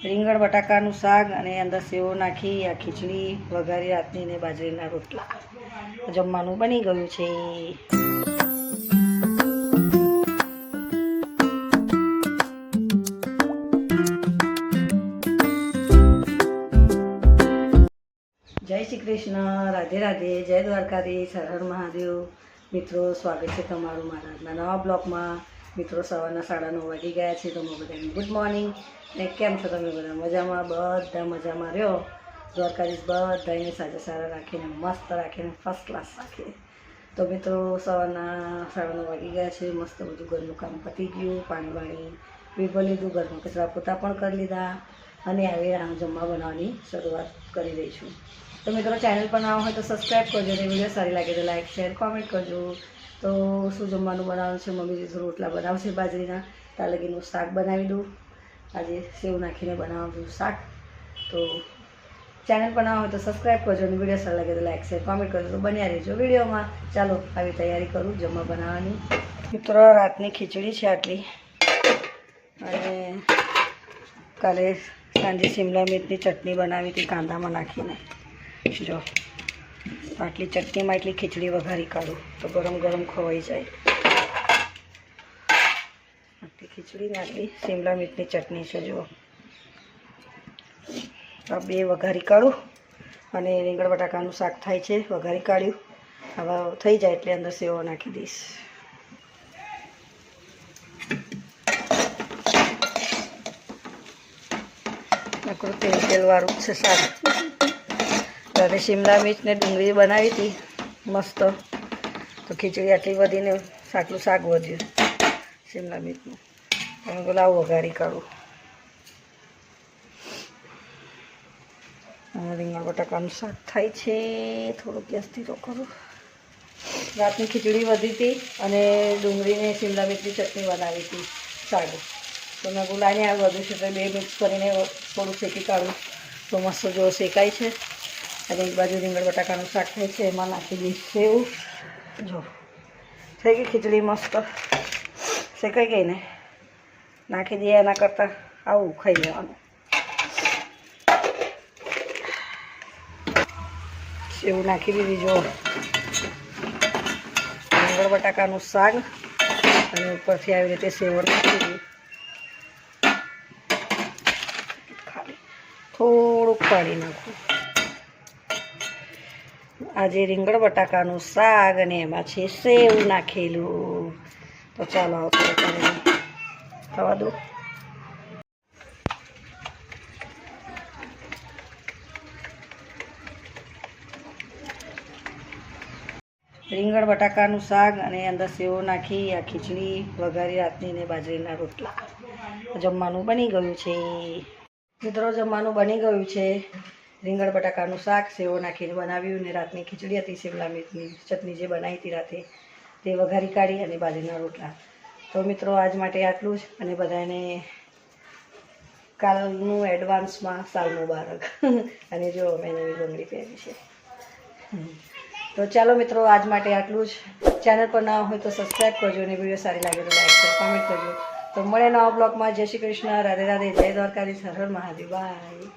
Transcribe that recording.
રીંગણ બટાકાનું શાક અને અંદર સેવો નાખી આ ખીચડી વઘારી રાતની ને બાજરીના રોટલા જમવાનું બની ગયું છે. જય શ્રી કૃષ્ણ, રાધે રાધે, જય દ્વારકાધીશ, હર હર મહાદેવ. મિત્રો, સ્વાગત છે તમારું મારા આજના નવા બ્લોગમાં. મિત્રો, સવારના 9:30 વાગી ગયા છે. તમે બધાને ગુડ મોર્નિંગ. ને કેમ છો તમે બધા? મજામાં? બધા મજામાં રહ્યો. દ્વારકાધીશ બધાને સાજા સારા રાખીને મસ્ત રાખીને ફર્સ્ટ ક્લાસ રાખે. તો મિત્રો, સવારના 9:30 વાગી ગયા છે. મસ્ત બધું ઘરનું કામ પતી ગયું, પાણી વાણી પીપી લીધું, ઘરમાં કચરા પોતા પણ કરી લીધા અને હવે જમવા બનાવવાની શરૂઆત કરી દઈશું. તો મિત્રો, ચેનલ પર નવા હોય તો સબસ્ક્રાઈબ કરજો અને વિડીયો સારી લાગે તો લાઈક શેર કોમેન્ટ કરજો. તો શું જમવાનું બનાવવાનું છે? મમ્મી તો રોટલા બનાવશે બાજરીના, ત્યાં લગીનું શાક બનાવી દઉં. આજે સેવ નાખીને બનાવવાનું શાક. તો ચેનલ પર નવા હોય તો સબસ્ક્રાઈબ કરજો અને વિડીયો સારી લાગે તો લાઈક શેર કોમેન્ટ કરજો. તો બન્યા રહેજો વિડીયોમાં. ચાલો આવી તૈયારી કરું જમવા બનાવવાની. મિત્રો, રાતની ખીચડી છે આટલી, અને કાલે સાંજે શિમલા મિર્ચની ચટણી બનાવી હતી કાંદામાં નાખીને. જો આટલી ચટણીમાં એટલી ખીચડી વઘારી કાઢું તો ગરમ ગરમ ખવાઈ જાય. આટલી ખીચડી ને આટલી શિમલા મિર્ચની ચટણી છે. જુઓ, આ બે વઘારી કાઢું અને રીંગણ બટાકાનું શાક થાય છે, વઘારી કાઢ્યું. હવે થઈ જાય એટલે અંદર સેવો નાખી દઈશ. નકરું તેલવાળું છે શાક. ત્યારે શિમલા મિર્ચ ને ડુંગળી બનાવી હતી મસ્ત, તો ખીચડી આટલી વધીને આટલું શાક વધ્યું શિમલા મિર્ચનું. તમે તો લાવું વઘારી કાઢું. રીંગણ બટાકાનું શાક થાય છે. થોડુંક ગેસથી તો કરું. રાતની ખીચડી વધી હતી અને ડુંગળીને શિમલા મિર્ચની ચટણી બનાવી હતી શાક. તો મેં ગુલાને આ વધુ છે એટલે બે મિક્સ કરીને થોડું શેકી કાઢું તો મસ્ત જો શેકાય છે. અને એક બાજુ રીંગણ બટાકાનું શાક થાય છે, એમાં નાખી દઈશ સેવ. જો થઈ ગઈ ખીચડી મસ્ત શેકાઈ ગઈ ને, નાખી દઈએ. એના કરતાં આવું ખાઈ લેવાનું. સેવ નાખી દીધી. જો રીંગણ બટાકાનું શાક અને ઉપરથી આવી રીતે સેવ નાખી દીધી. થોડુંક પાણી નાખું. આજે રીંગણ બટાકાનું શાક અને એમાં છે સેવ નાખેલું. તો ચાલો આવતો થવા દો. રીંગણ બટાકાનું શાક અને અંદર સેવો નાખી આ ખીચડી વઘારી રાતની ને બાજરીના રોટલા જમવાનું બની ગયું છે. મિત્રો, જમવાનું બની ગયું છે. રીંગણ બટાકાનું શાક સેવો નાખીને બનાવ્યું ને રાતની ખીચડી હતી શિમલા મિર્ચની ચટણી જે બનાવી હતી રાતે તે વઘારી કાઢી અને બાજરીના રોટલા. તો મિત્રો, આજ માટે આટલું જ. અને બધાને કાલનું એડવાન્સમાં સાલ મુબારક. અને જો મેં નવી બંગડી પહેરી છે. તો ચાલો મિત્રો, આજ માટે આટલું જ. ચેનલ પર ના હોય તો સબસ્ક્રાઈબ કરજો અને વિડીયો સારી લાગે તો લાઈક શેર કોમેન્ટ કરજો. તો મળે નવા બ્લોગમાં. જય શ્રી કૃષ્ણ, રાધે રાધે, જય દ્વારકાધીશ, હર હર મહાદેવ. બાય.